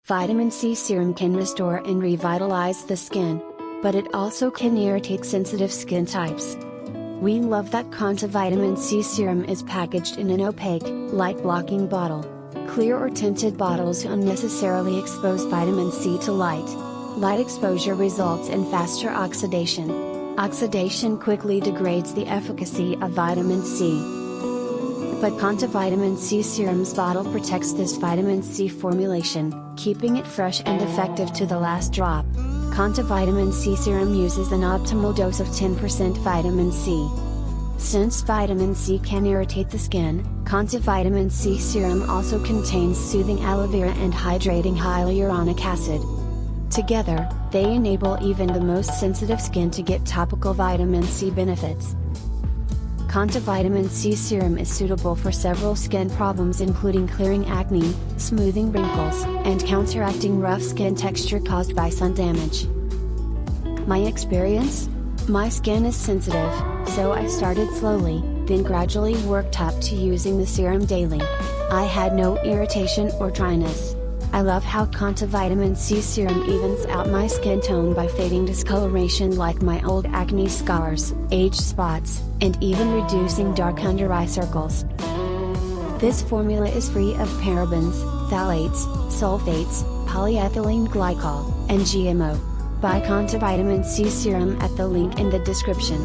Vitamin C serum can restore and revitalize the skin, but it also can irritate sensitive skin types. We love that KONTA Vitamin C Serum is packaged in an opaque, light-blocking bottle. Clear or tinted bottles unnecessarily expose vitamin C to light. Light exposure results in faster oxidation. Oxidation quickly degrades the efficacy of vitamin C. But KONTA Vitamin C Serum's bottle protects this vitamin C formulation, keeping it fresh and effective to the last drop. KONTA Vitamin C Serum uses an optimal dose of 10% vitamin C. Since vitamin C can irritate the skin, KONTA Vitamin C Serum also contains soothing aloe vera and hydrating hyaluronic acid. Together, they enable even the most sensitive skin to get topical vitamin C benefits. KONTA Vitamin C Serum is suitable for several skin problems including clearing acne, smoothing wrinkles, and counteracting rough skin texture caused by sun damage. My experience? My skin is sensitive, so I started slowly, then gradually worked up to using the serum daily. I had no irritation or dryness. I love how KONTA Vitamin C Serum evens out my skin tone by fading discoloration like my old acne scars, age spots, and even reducing dark under eye circles. This formula is free of parabens, phthalates, sulfates, polyethylene glycol, and GMO. Buy KONTA Vitamin C Serum at the link in the description.